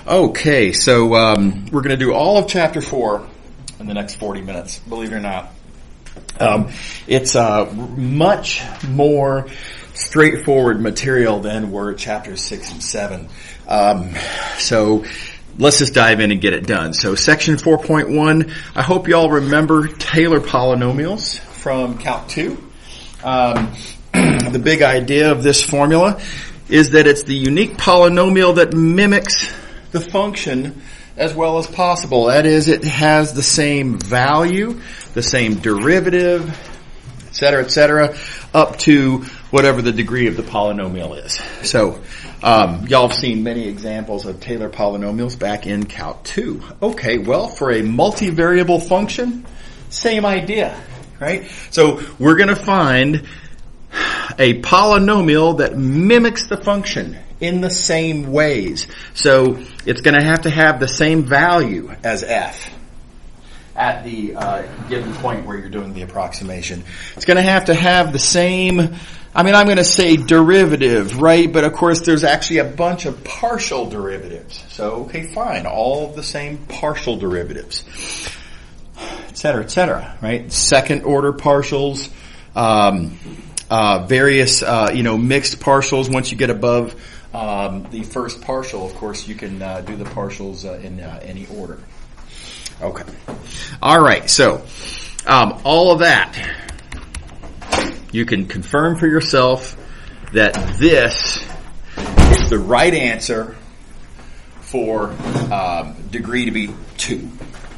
Okay, so we're going to do all of Chapter 4 in the next 40 minutes, believe it or not. It's much more straightforward material than were Chapters 6 and 7. So let's just dive in and get it done. So Section 4.1, I hope you all remember Taylor polynomials from Calc 2. The big idea of this formula is that it's the unique polynomial that mimics the function as well as possible. That is, it has the same value, the same derivative, etc., up to whatever the degree of the polynomial is. So, y'all have seen many examples of Taylor polynomials back in Calc 2. Okay, well, for a multivariable function, same idea, right? So, we're going to find a polynomial that mimics the function in the same ways. So it's going to have the same value as f at the given point where you're doing the approximation. It's going to have the same, I'm going to say derivative, right? But of course there's actually a bunch of partial derivatives. So, okay, fine. All of the same partial derivatives, etc., right? Second order partials, various, mixed partials. Once you get above the first partial, of course, you can do the partials in any order. Okay. All right. So, all of that, you can confirm for yourself that this is the right answer for degree to be 2.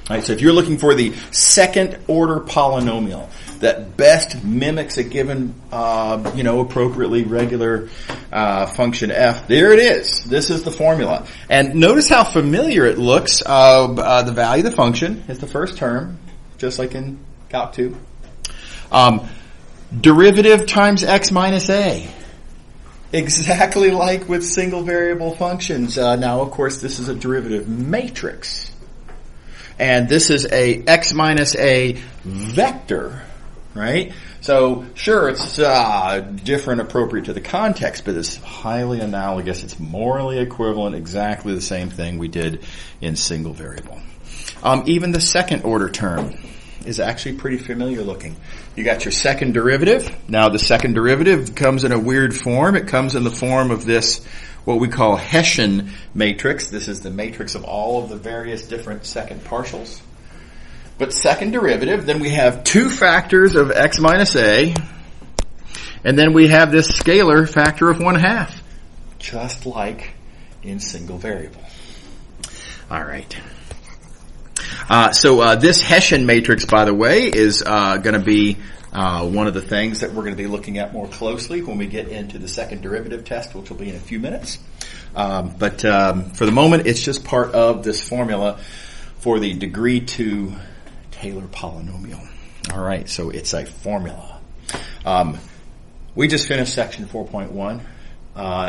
All right. So, if you're looking for the second order polynomial that best mimics a given, appropriately regular function f. There it is. This is the formula. And notice how familiar it looks. The value of the function is the first term, just like in Calc 2. Derivative times x minus a. Exactly like with single variable functions. Now, of course, this is a derivative matrix. And this is a x minus a vector. Right? So, sure, it's different appropriate to the context, but it's highly analogous. It's morally equivalent, exactly the same thing we did in single variable. Even the second order term is actually pretty familiar looking. You got your second derivative. Now, the second derivative comes in a weird form. It comes in the form of this, what we call Hessian matrix. This is the matrix of all of the various different second partials. But second derivative, then we have 2 factors of x minus a, and then we have this scalar factor of 1/2, just like in single variable. All right. So this Hessian matrix, by the way, is going to be one of the things that we're going to be looking at more closely when we get into the second derivative test, which will be in a few minutes. But for the moment, it's just part of this formula for the degree 2 Taylor polynomial. All right, so it's a formula. We just finished section 4.1.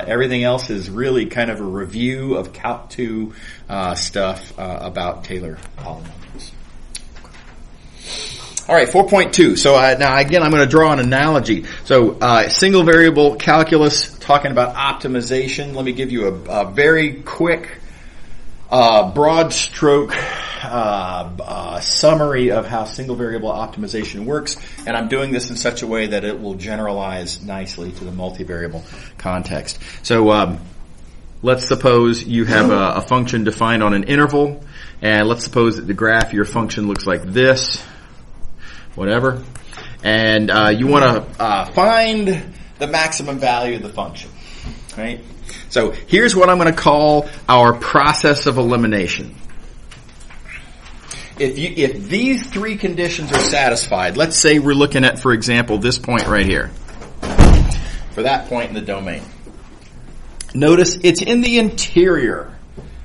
Everything else is really kind of a review of Calc 2 stuff about Taylor polynomials. All right, 4.2. So now again, I'm going to draw an analogy. So single variable calculus, talking about optimization. Let me give you a very quick, broad stroke summary of how single variable optimization works, and I'm doing this in such a way that it will generalize nicely to the multivariable context. So let's suppose you have a function defined on an interval, and let's suppose that the graph of your function looks like this, whatever, and you want to find the maximum value of the function, right? So here's what I'm going to call our process of elimination. If these 3 conditions are satisfied, let's say we're looking at, for example, this point right here, for that point in the domain. Notice it's in the interior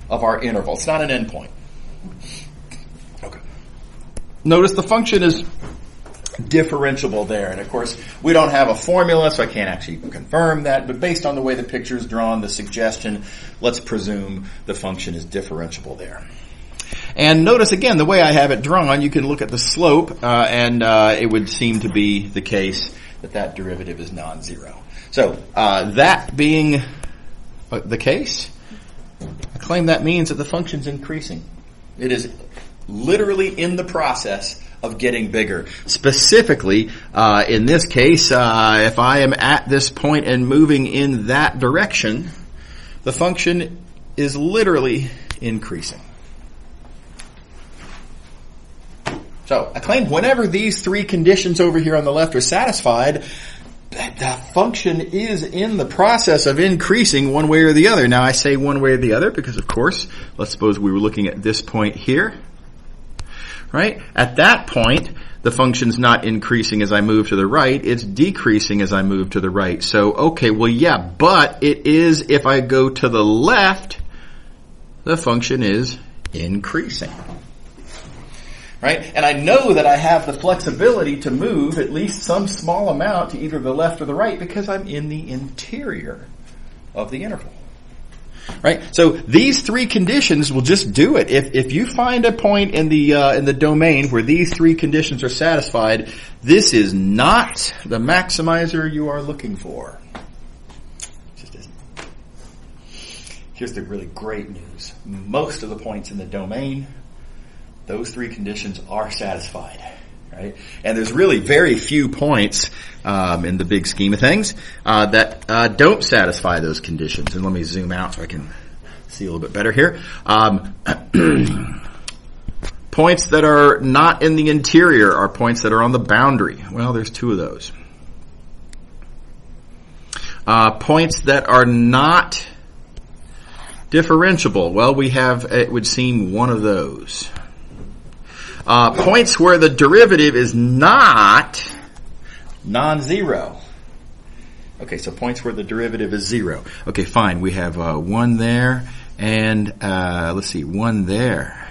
of our interval. It's not an endpoint. Okay. Notice the function is differentiable there. And of course, we don't have a formula, so I can't actually confirm that. But based on the way the picture is drawn, the suggestion, let's presume the function is differentiable there. And notice again, the way I have it drawn, you can look at the slope, and it would seem to be the case that derivative is non-zero. So that being the case, claim that means that the function's increasing. It is literally in the process of getting bigger. Specifically, in this case, if I am at this point and moving in that direction, the function is literally increasing. So I claim whenever these three conditions over here on the left are satisfied, the function is in the process of increasing one way or the other. Now I say one way or the other because, of course, let's suppose we were looking at this point here. Right? At that point, the function's not increasing as I move to the right. It's decreasing as I move to the right. So, okay, well, yeah, but it is if I go to the left, the function is increasing. Right? And I know that I have the flexibility to move at least some small amount to either the left or the right because I'm in the interior of the interval. Right? So these three conditions will just do it. If you find a point in the domain where these three conditions are satisfied, this is not the maximizer you are looking for. It just isn't. Here's the really great news. Most of the points in the domain, those three conditions are satisfied, right? And there's really very few points in the big scheme of things that don't satisfy those conditions. And let me zoom out so I can see a little bit better here. Points that are not in the interior are points that are on the boundary. Well, there's two of those. Points that are not differentiable. Well, we have, it would seem, one of those. Points where the derivative is not non-zero. Okay, so points where the derivative is zero. Okay, fine. We have one there and let's see, one there.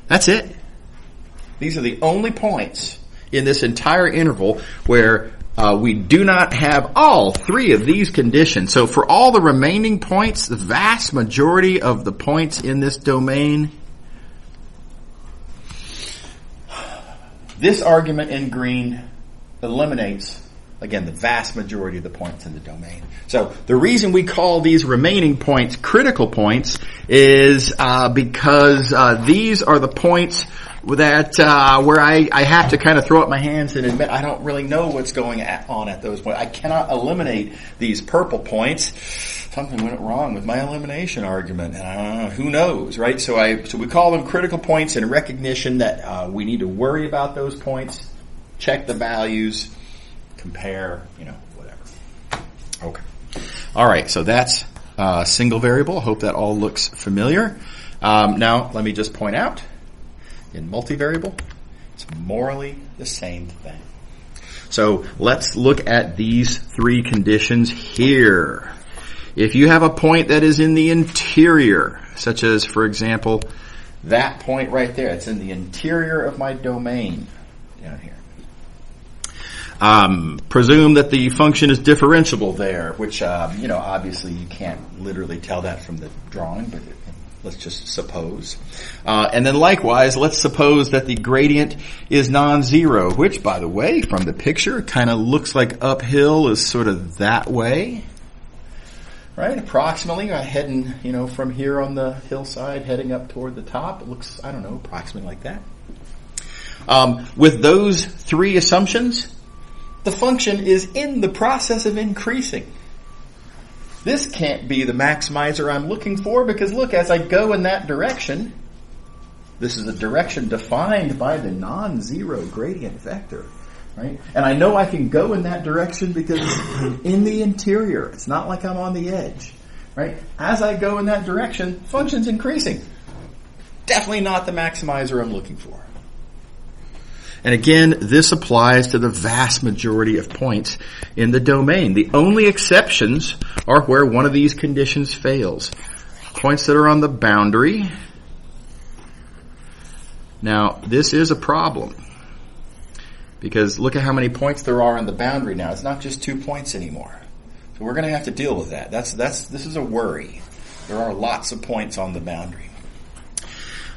That's it. These are the only points in this entire interval where we do not have all three of these conditions. So for all the remaining points, the vast majority of the points in this domain, this argument in green eliminates, again, the vast majority of the points in the domain. So the reason we call these remaining points critical points is because these are the points that where I have to kind of throw up my hands and admit I don't really know what's going on at those points. I cannot eliminate these purple points. Something went wrong with my elimination argument. Who knows, right? So we call them critical points in recognition that we need to worry about those points, check the values, compare, whatever. Okay. All right, so that's single variable. I hope that all looks familiar. Now, let me just point out, in multivariable, it's morally the same thing. So let's look at these three conditions here. If you have a point that is in the interior, such as, for example, that point right there, it's in the interior of my domain down here. Presume that the function is differentiable there, which, obviously you can't literally tell that from the drawing, but let's just suppose. And then likewise, let's suppose that the gradient is non-zero, which, by the way, from the picture, kind of looks like uphill is sort of that way. Right, approximately, heading, from here on the hillside, heading up toward the top. It looks, approximately like that. With those three assumptions, the function is in the process of increasing. This can't be the maximizer I'm looking for because, look, as I go in that direction, this is a direction defined by the non-zero gradient vector. Right? And I know I can go in that direction because I'm in the interior. It's not like I'm on the edge. Right? As I go in that direction, function's increasing. Definitely not the maximizer I'm looking for. And again, this applies to the vast majority of points in the domain. The only exceptions are where one of these conditions fails. Points that are on the boundary. Now, this is a problem. Because look at how many points there are on the boundary now. It's not just 2 points anymore. So we're going to have to deal with that. This is a worry. There are lots of points on the boundary.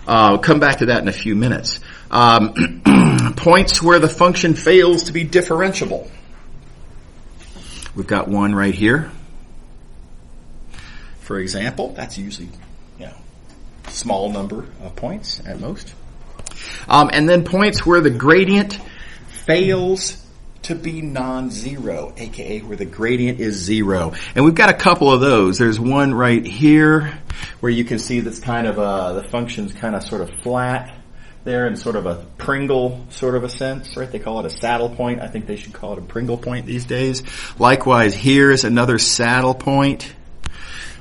I'll come back to that in a few minutes. Points where the function fails to be differentiable. We've got one right here. For example, that's usually small number of points at most. And then points where the gradient fails to be non-zero, aka where the gradient is 0. And we've got a couple of those. There's one right here where you can see that's kind of the function's kind of sort of flat there in sort of a Pringle sort of a sense, right? They call it a saddle point. I think they should call it a Pringle point these days. Likewise, here is another saddle point.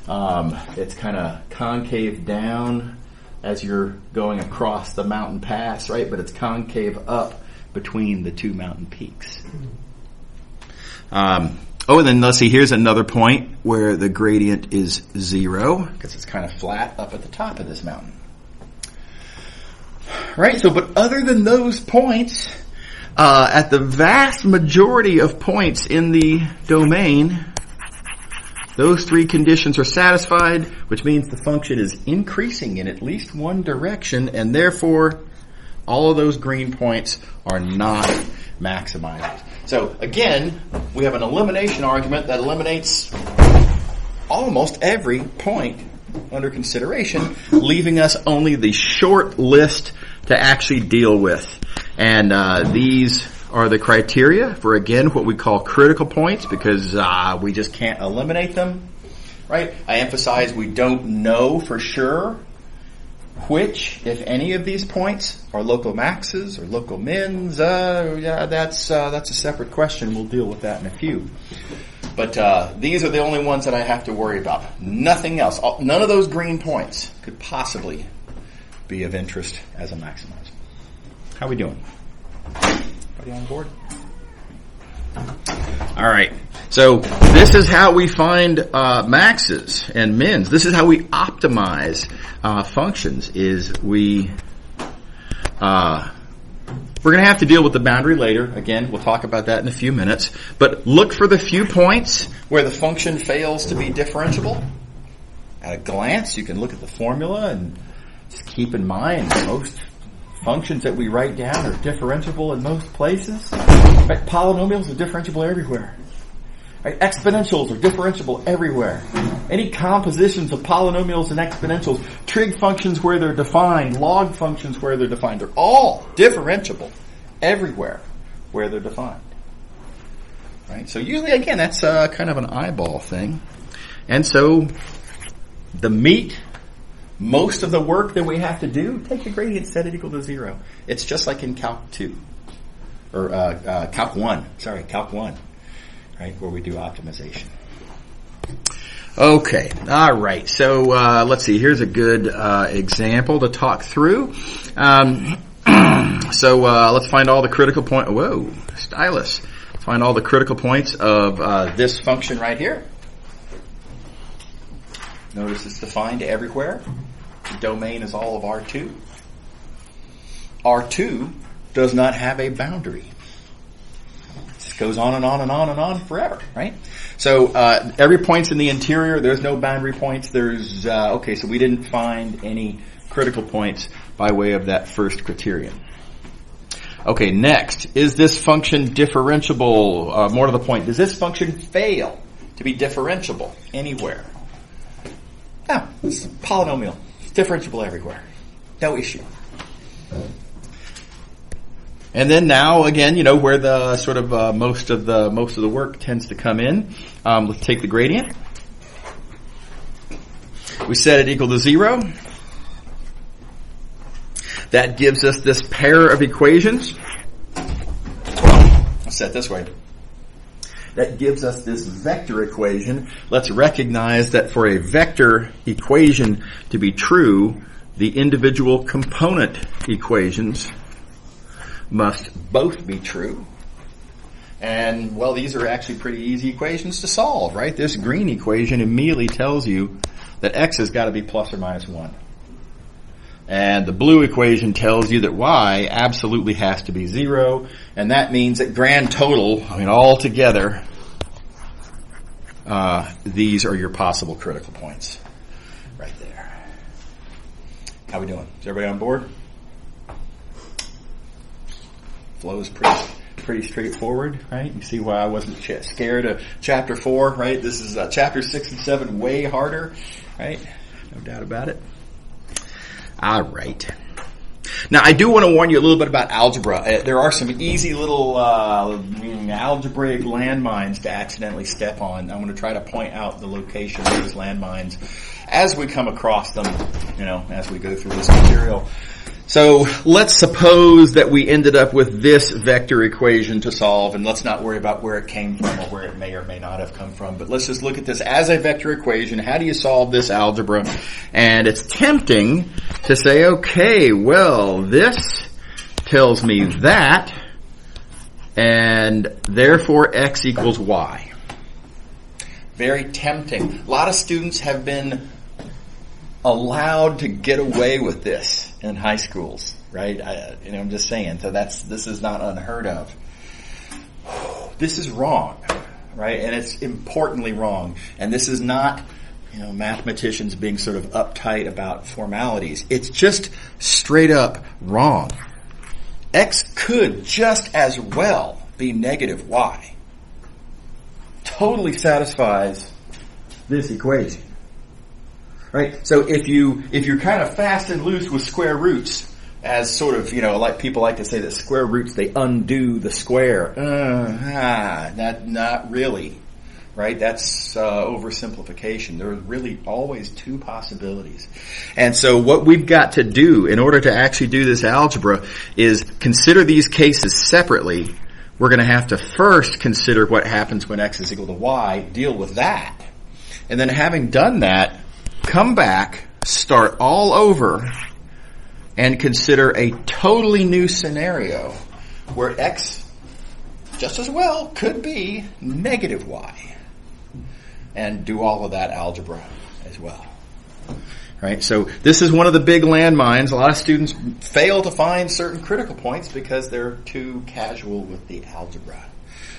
It's kind of concave down as you're going across the mountain pass, right? But it's concave up between the two mountain peaks. And then let's see, here's another point where the gradient is 0 because it's kind of flat up at the top of this mountain. Right, so but other than those points, at the vast majority of points in the domain, those three conditions are satisfied, which means the function is increasing in at least one direction, and therefore all of those green points are not maximizers. So again, we have an elimination argument that eliminates almost every point under consideration, leaving us only the short list to actually deal with. And these are the criteria for, again, what we call critical points, because we just can't eliminate them, right? I emphasize we don't know for sure which, if any, of these points are local maxes or local mins. That's a separate question. We'll deal with that in a few. But these are the only ones that I have to worry about. Nothing else. None of those green points could possibly be of interest as a maximizer. How are we doing? Everybody on board? All right. So this is how we find maxes and mins. This is how we optimize functions. We're going to have to deal with the boundary later. Again, we'll talk about that in a few minutes. But look for the few points where the function fails to be differentiable. At a glance, you can look at the formula and just keep in mind most functions that we write down are differentiable in most places. Right? Polynomials are differentiable everywhere. Right? Exponentials are differentiable everywhere. Any compositions of polynomials and exponentials, trig functions where they're defined, log functions where they're defined, they're all differentiable everywhere where they're defined. Right? So usually, again, that's kind of an eyeball thing. And so the meat, most of the work that we have to do, take the gradient, set it equal to 0. It's just like in Calc 2. Or Calc 1. Sorry, Calc 1. Right, where we do optimization. Okay, all right. So let's see. Here's a good example to talk through. So let's find all the critical point. Whoa, stylus. Let's find all the critical points of this function right here. Notice it's defined everywhere. The domain is all of R2. R2 does not have a boundary. Goes on and on and on and on forever, right? So every point's in the interior. There's no boundary points. There's okay. So we didn't find any critical points by way of that first criterion. Okay, next, is this function differentiable? More to the point, does this function fail to be differentiable anywhere? No, it's a polynomial. It's differentiable everywhere. No issue. And then now, again, where the sort of most of the work tends to come in. Let's take the gradient. We set it equal to 0. That gives us this pair of equations. Well, let's set it this way. That gives us this vector equation. Let's recognize that for a vector equation to be true, the individual component equations must both be true. And, well, these are actually pretty easy equations to solve, right? This green equation immediately tells you that x has got to be plus or minus 1. And the blue equation tells you that y absolutely has to be 0. And that means that grand total, all together, these are your possible critical points right there. How we doing? Is everybody on board? Flow's pretty straightforward, right? You see why I wasn't scared of chapter 4, right? This is chapter 6 and 7 way harder, right? No doubt about it. All right. Now, I do want to warn you a little bit about algebra. There are some easy little algebraic landmines to accidentally step on. I'm going to try to point out the location of these landmines as we come across them, as we go through this material. So let's suppose that we ended up with this vector equation to solve, and let's not worry about where it came from or where it may or may not have come from, but let's just look at this as a vector equation. How do you solve this algebra? And it's tempting to say, okay, well, this tells me that, and therefore x equals y. Very tempting. A lot of students have been allowed to get away with this in high schools, right? I'm just saying. So this is not unheard of. This is wrong, right? And it's importantly wrong. And this is not, mathematicians being sort of uptight about formalities. It's just straight up wrong. X could just as well be negative y. Totally satisfies this equation. Right? So if you're kind of fast and loose with square roots, as sort of, like people like to say that square roots, they undo the square. Not really. Right? That's oversimplification. There are really always two possibilities. And so what we've got to do in order to actually do this algebra is consider these cases separately. We're going to have to first consider what happens when x is equal to y, deal with that. And then having done that, come back, start all over, and consider a totally new scenario where x just as well could be negative y. And do all of that algebra as well. Right? So this is one of the big landmines. A lot of students fail to find certain critical points because they're too casual with the algebra.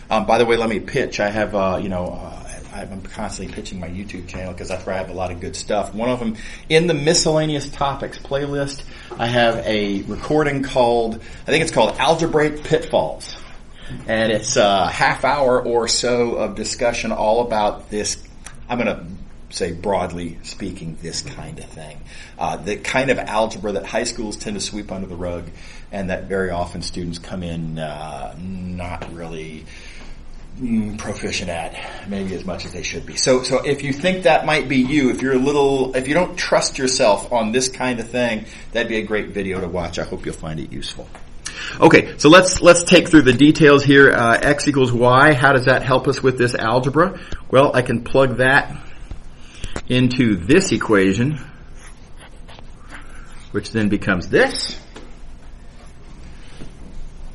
By the way, let me pitch. I have, I'm constantly pitching my YouTube channel because that's where I have a lot of good stuff. One of them, in the miscellaneous topics playlist, I have a recording called Algebraic Pitfalls. And it's a half hour or so of discussion all about this. I'm going to say broadly speaking, this kind of thing. The kind of algebra that high schools tend to sweep under the rug and that very often students come in not really proficient at, maybe as much as they should be. So if you think that might be you, if you don't trust yourself on this kind of thing, that'd be a great video to watch. I hope you'll find it useful. Okay, so let's take through the details here. X equals y. How does that help us with this algebra? Well, I can plug that into this equation, which then becomes this,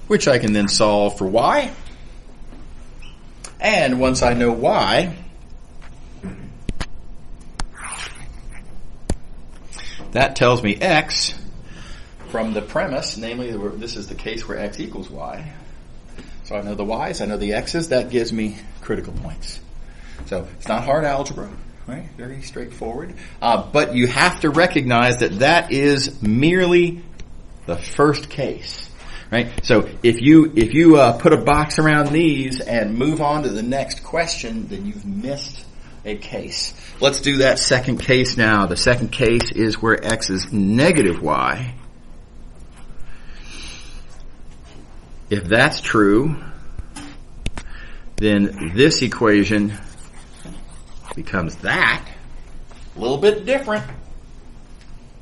which I can then solve for y. And once I know y, that tells me x from the premise, namely this is the case where x equals y. So I know the y's, I know the x's, that gives me critical points. So it's not hard algebra, right? Very straightforward. But you have to recognize that is merely the first case. Right? So if you put a box around these and move on to the next question, then you've missed a case. Let's do that second case now. The second case is where x is negative y. If that's true, then this equation becomes that. A little bit different.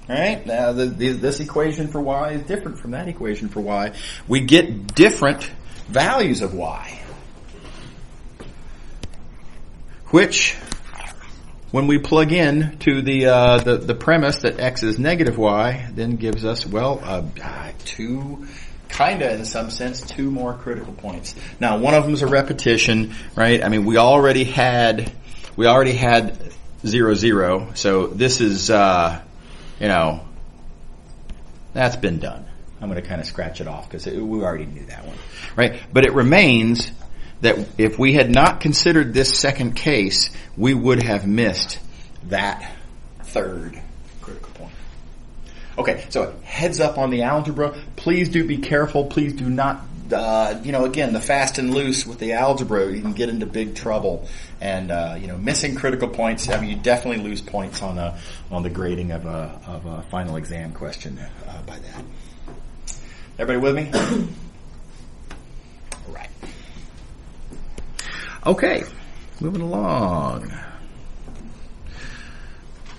All right, now this equation for y is different from that equation for y. We get different values of y, which, when we plug in to the premise that x is negative y, then gives us two more critical points. Now, one of them is a repetition, right? I mean, we already had 0, 0, so this is. That's been done. I'm going to kind of scratch it off because we already knew that one, right? But it remains that if we had not considered this second case, we would have missed that third critical point. Okay, so heads up on the algebra. Please do be careful. Please do not again, the fast and loose with the algebra, you can get into big trouble. And missing critical points. I mean, you definitely lose points on the grading of a final exam question by that. Everybody with me? All right. Okay, moving along.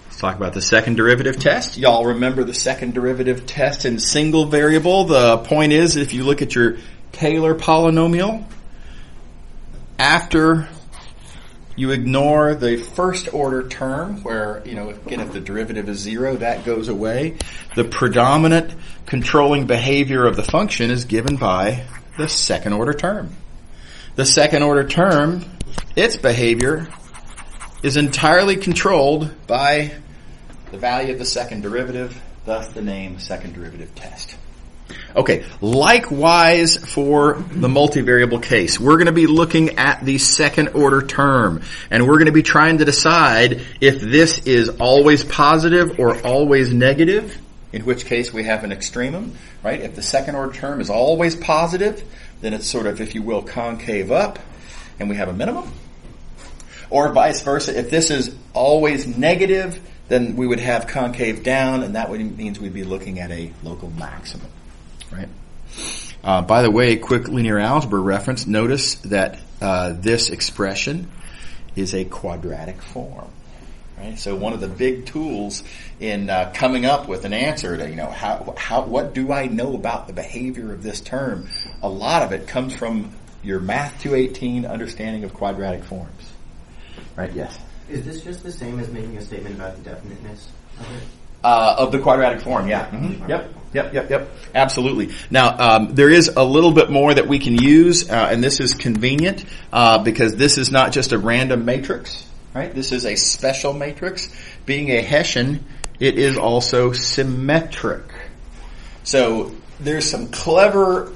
Let's talk about the second derivative test. Y'all remember the second derivative test in single variable. The point is, if you look at your Taylor polynomial, after you ignore the first order term where, again, if the derivative is 0, that goes away. The predominant controlling behavior of the function is given by the second order term. The second order term, its behavior, is entirely controlled by the value of the second derivative, thus the name second derivative test. Okay, likewise for the multivariable case, we're going to be looking at the second order term, and we're going to be trying to decide if this is always positive or always negative, in which case we have an extremum, right? If the second order term is always positive, then it's sort of, if you will, concave up, and we have a minimum. Or vice versa, if this is always negative, then we would have concave down, and that means we'd be looking at a local maximum. Right. By the way, quick linear algebra reference. Notice that this expression is a quadratic form. Right. So one of the big tools in coming up with an answer to what do I know about the behavior of this term? A lot of it comes from your Math 218 understanding of quadratic forms. Right. Yes. Is this just the same as making a statement about the definiteness of it? Of the quadratic form, yeah. Mm-hmm. Yep. Absolutely. Now, there is a little bit more that we can use, and this is convenient, because this is not just a random matrix, right? This is a special matrix. Being a Hessian, it is also symmetric. So, there's some clever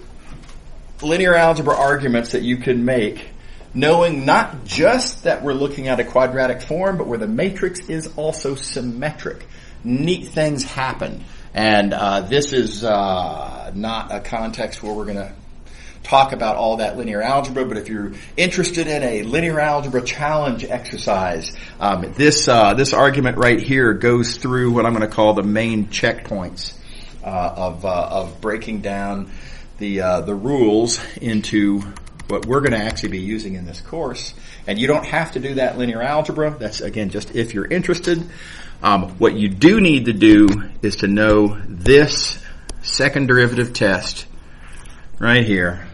linear algebra arguments that you can make, knowing not just that we're looking at a quadratic form, but where the matrix is also symmetric. Neat things happen. And this is not a context where we're going to talk about all that linear algebra, but if you're interested in a linear algebra challenge exercise, this argument right here goes through what I'm going to call the main checkpoints of breaking down the rules into what we're going to actually be using in this course. And you don't have to do that linear algebra. That's, again, just if you're interested. What you do need to do is to know this second derivative test right here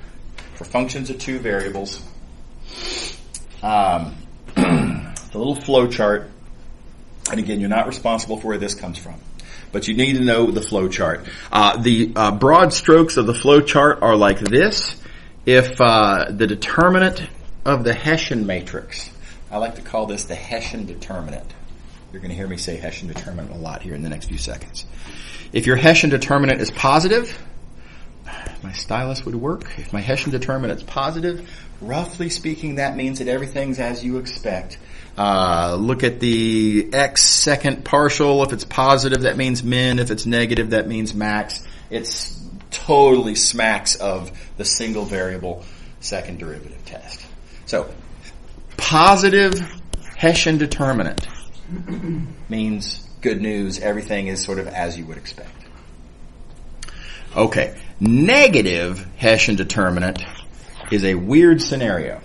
for functions of two variables. The little flow chart. And again, you're not responsible for where this comes from, but you need to know the flow chart. The broad strokes of the flow chart are like this. If the determinant of the Hessian matrix, I like to call this the Hessian determinant. You're going to hear me say Hessian determinant a lot here in the next few seconds. If your Hessian determinant is positive, my stylus would work. If my Hessian determinant is positive, roughly speaking, that means that everything's as you expect. Look at the x second partial. If it's positive, that means min. If it's negative, that means max. It's totally smacks of the single variable second derivative test. So, positive Hessian determinant means good news. Everything is sort of as you would expect. Okay. Negative Hessian determinant is a weird scenario.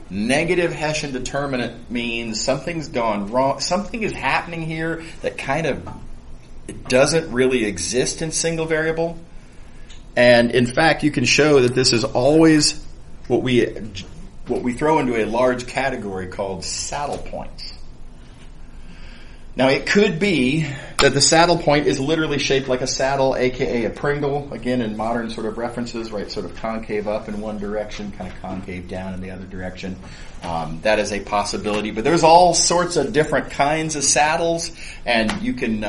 Negative Hessian determinant means something's gone wrong. Something is happening here that kind of doesn't really exist in single variable. And in fact, you can show that this is always what we throw into a large category called saddle points. Now, it could be that the saddle point is literally shaped like a saddle, aka a Pringle. Again, in modern sort of references, right, sort of concave up in one direction, kind of concave down in the other direction. That is a possibility. But there's all sorts of different kinds of saddles, and you can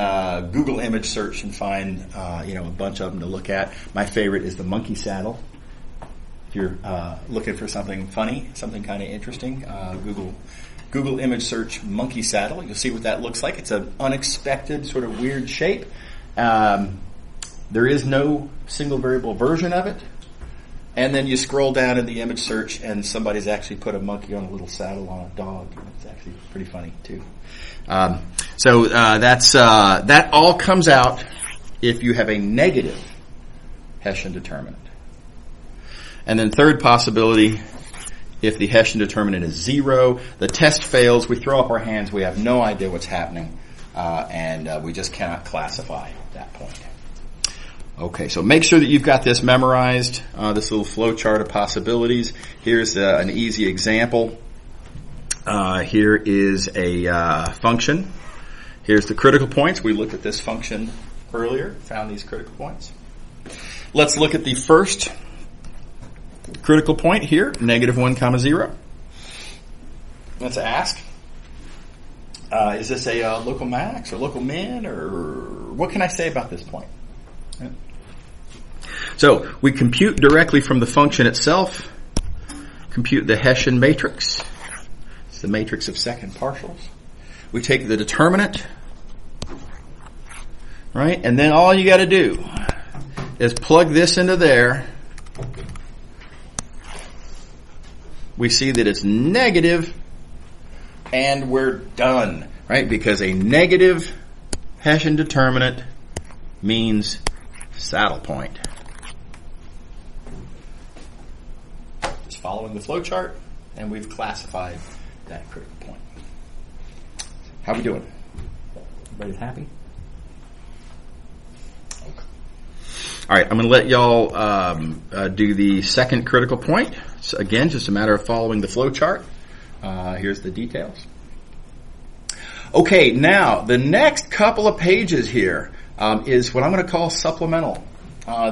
Google image search and find a bunch of them to look at. My favorite is the monkey saddle. If you're looking for something funny, something kind of interesting, Google image search monkey saddle. You'll see what that looks like. It's an unexpected sort of weird shape. There is no single variable version of it. And then you scroll down in the image search, and somebody's actually put a monkey on a little saddle on a dog. It's actually pretty funny too. That all comes out if you have a negative Hessian determinant. And then third possibility, if the Hessian determinant is 0, the test fails. We throw up our hands. We have no idea what's happening, and we just cannot classify that point. Okay, so make sure that you've got this memorized, this little flow chart of possibilities. Here's an easy example. Here is a function. Here's the critical points. We looked at this function earlier, found these critical points. Let's look at the first critical point here, -1, 0. Let's ask, is this a local max or local min, or what can I say about this point? So we compute directly from the function itself, compute the Hessian matrix. It's the matrix of second partials. We take the determinant, right? And then all you got to do is plug this into there. We see that it's negative, and we're done, right? Because a negative Hessian determinant means saddle point. Just following the flow chart, and we've classified that critical point. How we doing? Everybody's happy? Okay. All right, I'm going to let y'all do the second critical point. So again, just a matter of following the flow chart. Here's the details. Okay, now the next couple of pages here is what I'm going to call supplemental.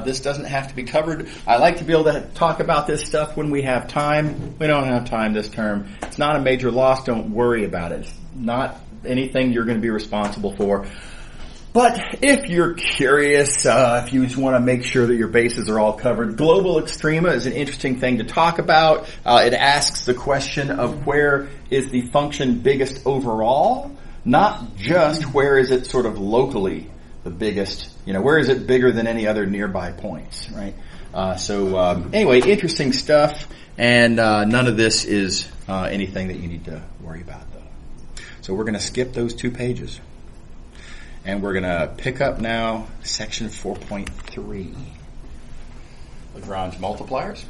This doesn't have to be covered. I like to be able to talk about this stuff when we have time. We don't have time this term. It's not a major loss. Don't worry about it. It's not anything you're going to be responsible for. But if you're curious, if you just want to make sure that your bases are all covered, global extrema is an interesting thing to talk about. It asks the question of where is the function biggest overall, not just where is it sort of locally the biggest, where is it bigger than any other nearby points, right? Anyway, interesting stuff, and none of this is anything that you need to worry about, though. So we're going to skip those 2 pages. And we're going to pick up now section 4.3, Lagrange multipliers.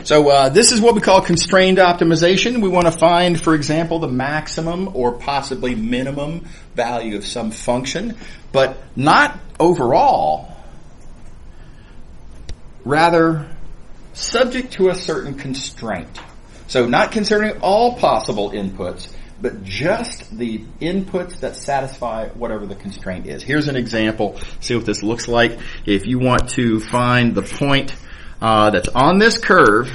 So this is what we call constrained optimization. We want to find, for example, the maximum or possibly minimum value of some function, but not overall, rather subject to a certain constraint. So not considering all possible inputs, but just the inputs that satisfy whatever the constraint is. Here's an example. See what this looks like. If you want to find the point that's on this curve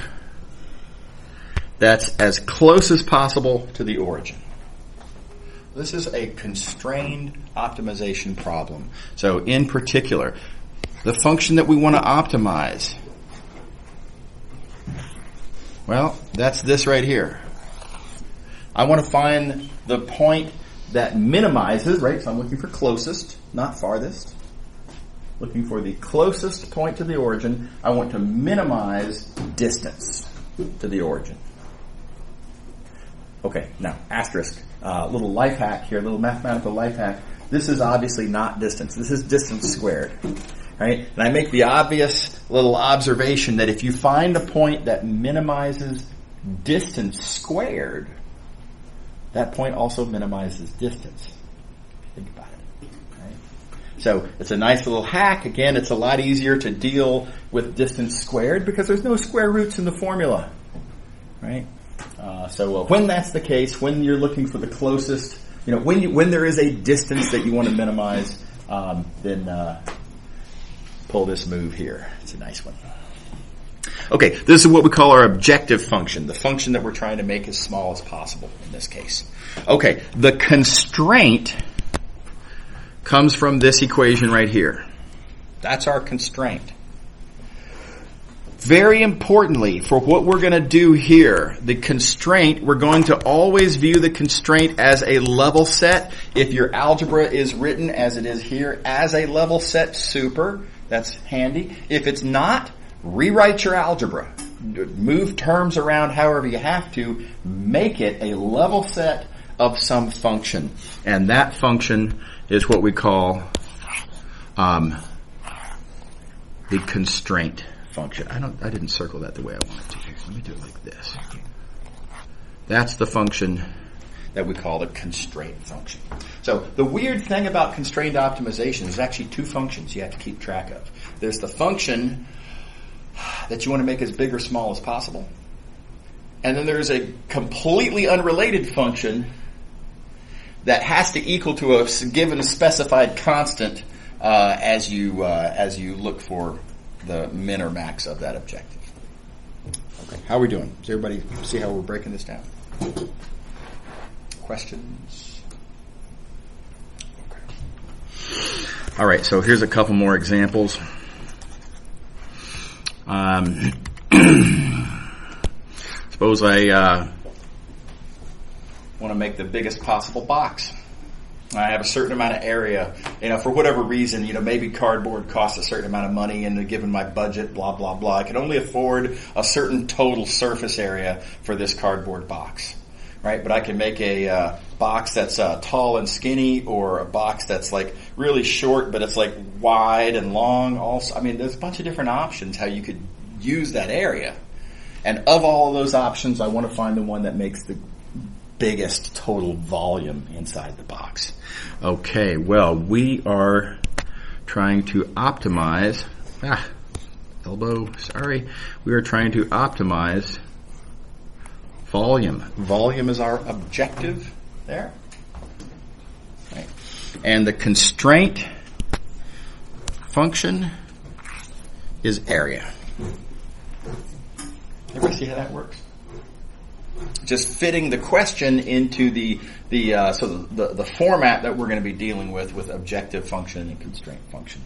that's as close as possible to the origin. This is a constrained optimization problem. So in particular, the function that we want to optimize, well, that's this right here. I want to find the point that minimizes, right? So I'm looking for closest, not farthest. Looking for the closest point to the origin. I want to minimize distance to the origin. Okay, now, asterisk. Little life hack here, little mathematical life hack. This is obviously not distance. This is distance squared. Right? And I make the obvious little observation that if you find a point that minimizes distance squared, that point also minimizes distance. Think about it. Right? So it's a nice little hack. Again, it's a lot easier to deal with distance squared because there's no square roots in the formula. Right? So when that's the case, when you're looking for the closest, when there is a distance that you want to minimize, then pull this move here. It's a nice one. Okay, this is what we call our objective function, the function that we're trying to make as small as possible in this case. Okay, the constraint comes from this equation right here. That's our constraint. Very importantly, for what we're going to do here, the constraint, we're going to always view the constraint as a level set. If your algebra is written as it is here as a level set super, That's handy. If it's not, rewrite your algebra. Move terms around however you have to. Make it a level set of some function. And that function is what we call the constraint function. I didn't circle that the way I wanted to. Let me do it like this. That's the function that we call the constraint function. So the weird thing about constrained optimization is actually two functions you have to keep track of. There's the function that you want to make as big or small as possible. And then there's a completely unrelated function that has to equal to a given specified constant as you look for the min or max of that objective. Okay, how are we doing? Does everybody see how we're breaking this down? Questions? Okay. All right, so here's a couple more examples. Suppose I want to make the biggest possible box. I have a certain amount of area, for whatever reason, maybe cardboard costs a certain amount of money, and given my budget, blah, blah, blah, I can only afford a certain total surface area for this cardboard box, right? But I can make a box that's tall and skinny, or a box that's like really short, but it's like wide and long. Also, there's a bunch of different options how you could use that area. And of all of those options, I want to find the one that makes the biggest total volume inside the box. Okay, well, we are trying to optimize, we are trying to optimize volume. Volume is our objective there. Right. And the constraint function is area. Everybody see how that works? Just fitting the question into the format that we're going to be dealing with objective function and constraint function.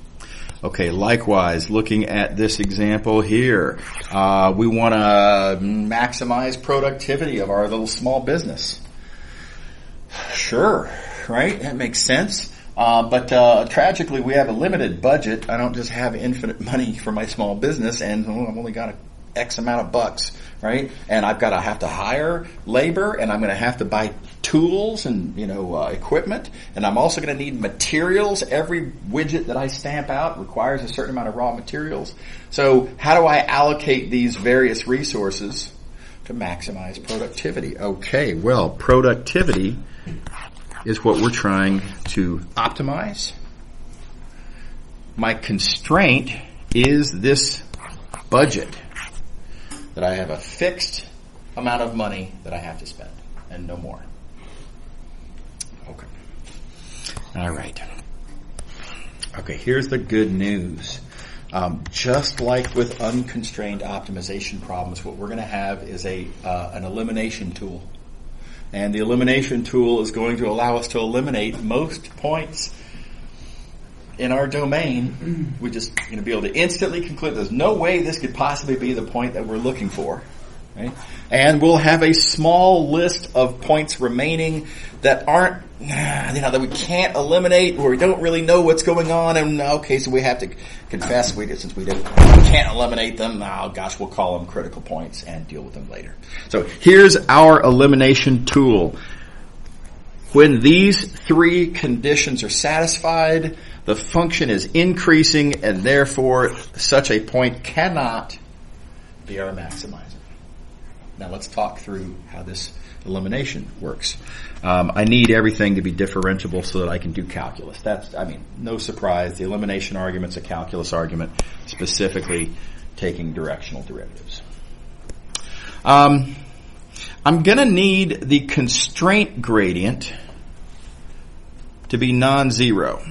Okay, likewise, looking at this example here, we want to maximize productivity of our little small business. Sure, right? That makes sense. But tragically, we have a limited budget. I don't just have infinite money for my small business, and I've only got X amount of bucks, right? And I've got to have to hire labor, and I'm going to have to buy tools and equipment, and I'm also going to need materials. Every widget that I stamp out requires a certain amount of raw materials. So how do I allocate these various resources to maximize productivity? Okay, well, productivity is what we're trying to optimize. My constraint is this budget, that I have a fixed amount of money that I have to spend, and no more. Okay. All right. Okay, here's the good news. Just like with unconstrained optimization problems, what we're going to have is an elimination tool. And the elimination tool is going to allow us to eliminate most points in our domain. We're just going to be able to instantly conclude there's no way this could possibly be the point that we're looking for. Right? And we'll have a small list of points remaining that aren't, that we can't eliminate, or we don't really know what's going on. And okay, so we have to confess since we can't eliminate them. We'll call them critical points and deal with them later. So here's our elimination tool. When these three conditions are satisfied, the function is increasing, and therefore such a point cannot be our maximizer. Now let's talk through how this elimination works. I need everything to be differentiable so that I can do calculus. No surprise. The elimination argument's a calculus argument, specifically taking directional derivatives. I'm going to need the constraint gradient to be non-zero.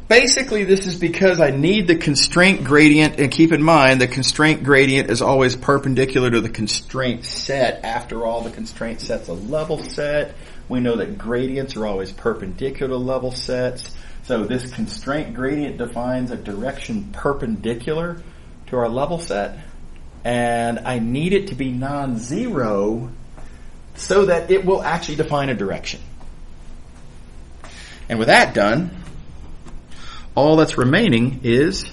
Basically, this is because I need the constraint gradient, and keep in mind the constraint gradient is always perpendicular to the constraint set. After all, the constraint set's a level set. We know that gradients are always perpendicular to level sets. So this constraint gradient defines a direction perpendicular to our level set. And I need it to be non-zero so that it will actually define a direction. And with that done, all that's remaining is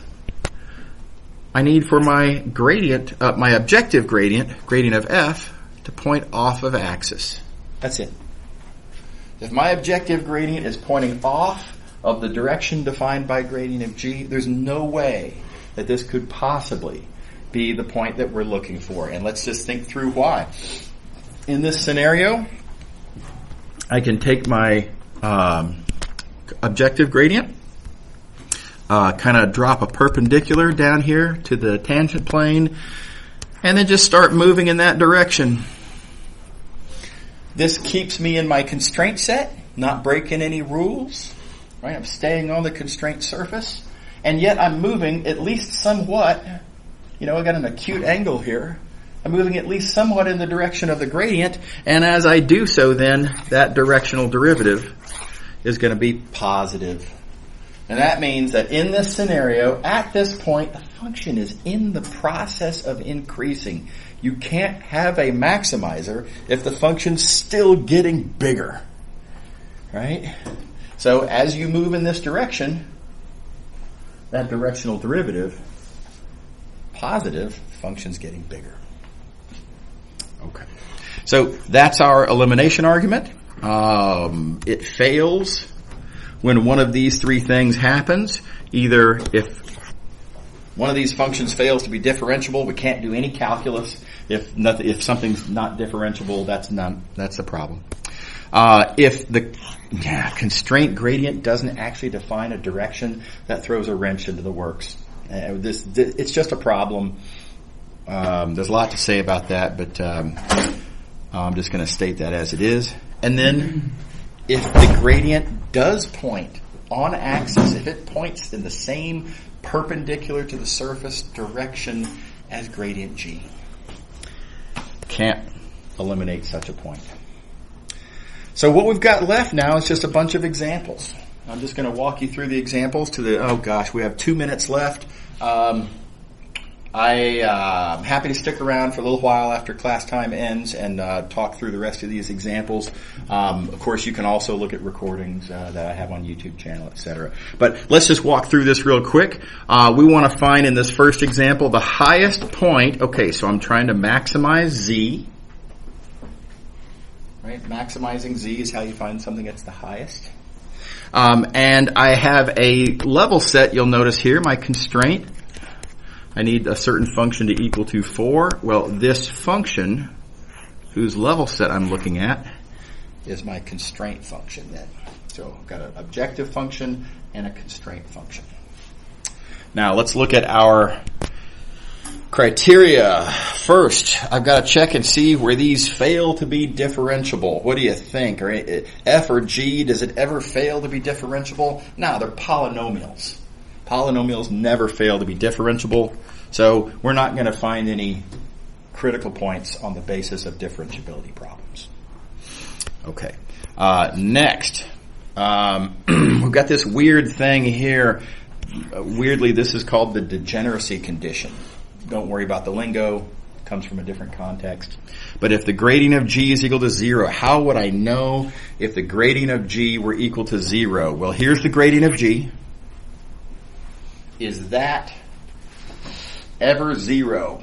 I need for my gradient, my objective gradient of f, to point off of axis. That's it. If my objective gradient is pointing off of the direction defined by gradient of g, there's no way that this could possibly be the point that we're looking for. And let's just think through why. In this scenario, I can take my objective gradient, kind of drop a perpendicular down here to the tangent plane, and then just start moving in that direction. This keeps me in my constraint set, not breaking any rules, right? I'm staying on the constraint surface, and yet I'm moving at least somewhat. I got an acute angle here. I'm moving at least somewhat in the direction of the gradient, and as I do so, then that directional derivative is going to be positive. And that means that in this scenario, at this point, the function is in the process of increasing. You can't have a maximizer if the function's still getting bigger, right? So as you move in this direction, that directional derivative, positive, function's getting bigger. Okay. So that's our elimination argument. It fails when one of these three things happens. Either if one of these functions fails to be differentiable, we can't do any calculus. If something's not differentiable, that's a problem. If the constraint gradient doesn't actually define a direction, that throws a wrench into the works. It's just a problem. There's a lot to say about that, but I'm just going to state that as it is. And then, if the gradient does point on axis, if it points in the same perpendicular to the surface direction as gradient g, can't eliminate such a point. So what we've got left now is just a bunch of examples. I'm just going to walk you through the examples we have 2 minutes left. I'm happy to stick around for a little while after class time ends and talk through the rest of these examples. Of course, you can also look at recordings that I have on YouTube channel, etc. But let's just walk through this real quick. We want to find in this first example the highest point. Okay, so I'm trying to maximize z. Right? Maximizing z is how you find something that's the highest. And I have a level set, you'll notice here, my constraint. I need a certain function to equal to 4. Well, this function, whose level set I'm looking at, is my constraint function then. So I've got an objective function and a constraint function. Now let's look at our criteria. First, I've got to check and see where these fail to be differentiable. What do you think? F or G, does it ever fail to be differentiable? No, they're polynomials. Polynomials never fail to be differentiable, so we're not going to find any critical points on the basis of differentiability problems. Okay. Next, we've got this weird thing here. Weirdly, this is called the degeneracy condition. Don't worry about the lingo. It comes from a different context. But if the gradient of g is equal to 0, how would I know if the gradient of g were equal to 0? Well, here's the gradient of g. Is that ever 0?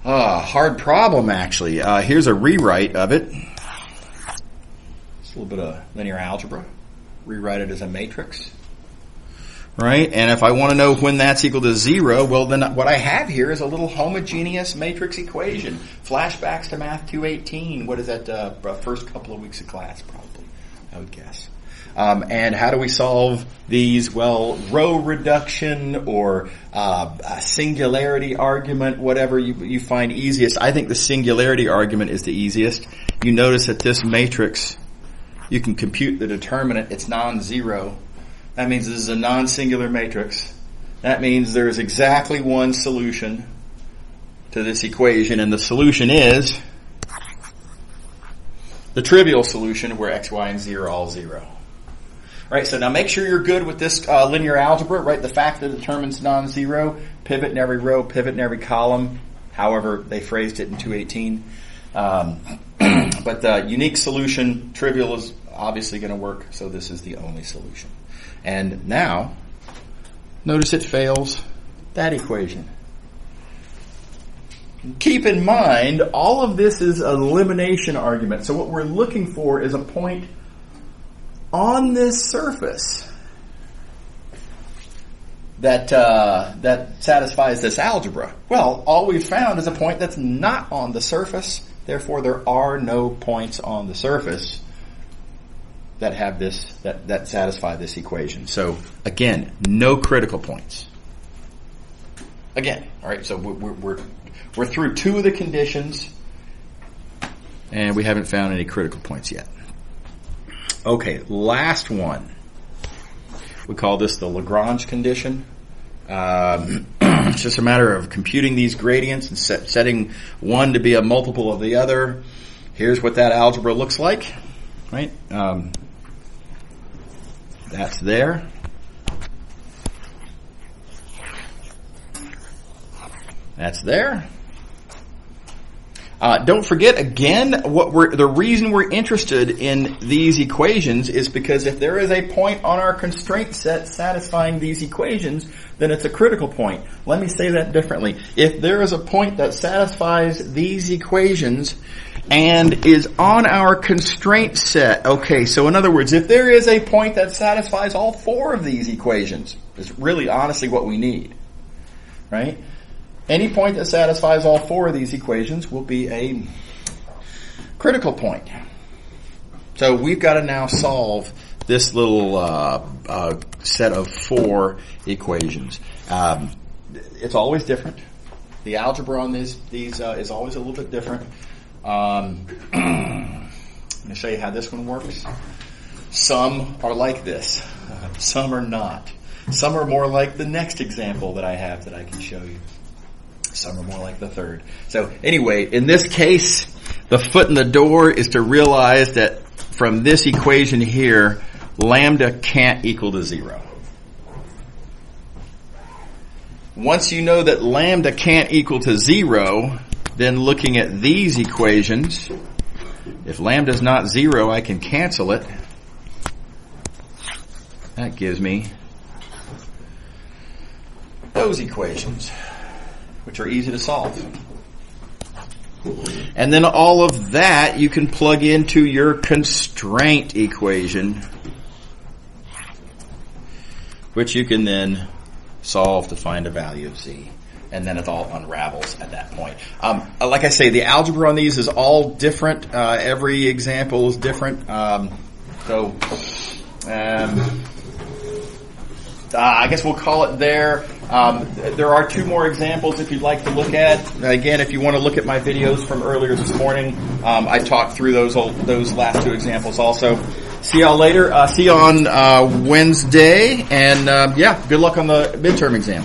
Hard problem, actually. Here's a rewrite of it. It's a little bit of linear algebra. Rewrite it as a matrix. Right? And if I want to know when that's equal to 0, well, then what I have here is a little homogeneous matrix equation. Flashbacks to Math 218. What is that? First couple of weeks of class, probably, I would guess. And how do we solve these? Well, row reduction or a singularity argument, whatever you find easiest. I think the singularity argument is the easiest. You notice that this matrix, you can compute the determinant. It's non-zero. That means this is a non-singular matrix. That means there is exactly one solution to this equation, and the solution is the trivial solution where x, y, and z are all 0. Right, so now make sure you're good with this linear algebra, right? The fact that it determines non-zero, pivot in every row, pivot in every column. However, they phrased it in 218. But the unique solution, trivial, is obviously going to work, so this is the only solution. And now, notice it fails that equation. Keep in mind, all of this is an elimination argument. So what we're looking for is a point on this surface that satisfies this algebra. Well, all we've found is a point that's not on the surface. Therefore, there are no points on the surface that have this that satisfy this equation. So again, no critical points. Again, all right. So we're through two of the conditions, and we haven't found any critical points yet. Okay, last one. We call this the Lagrange condition. It's just a matter of computing these gradients and setting one to be a multiple of the other. Here's what that algebra looks like, right? That's there. That's there. Don't forget, again, the reason we're interested in these equations is because if there is a point on our constraint set satisfying these equations, then it's a critical point. Let me say that differently. If there is a point that satisfies these equations and is on our constraint set, okay, so in other words, if there is a point that satisfies all four of these equations, is really honestly what we need, right? Any point that satisfies all four of these equations will be a critical point. So we've got to now solve this little set of four equations. It's always different. The algebra on these is always a little bit different. I'm going to show you how this one works. Some are like this. Some are not. Some are more like the next example that I have that I can show you. Some are more like the third. So anyway, in this case, the foot in the door is to realize that from this equation here, lambda can't equal to 0. Once you know that lambda can't equal to 0, then looking at these equations, if lambda is not 0, I can cancel it. That gives me those equations, which are easy to solve. And then all of that you can plug into your constraint equation, which you can then solve to find a value of z. And then it all unravels at that point. Like I say, the algebra on these is all different. Every example is different. I guess we'll call it there. There are two more examples if you'd like to look at. Again, if you want to look at my videos from earlier this morning, I talked through those last two examples also. See y'all later. See you on Wednesday. And good luck on the midterm exam.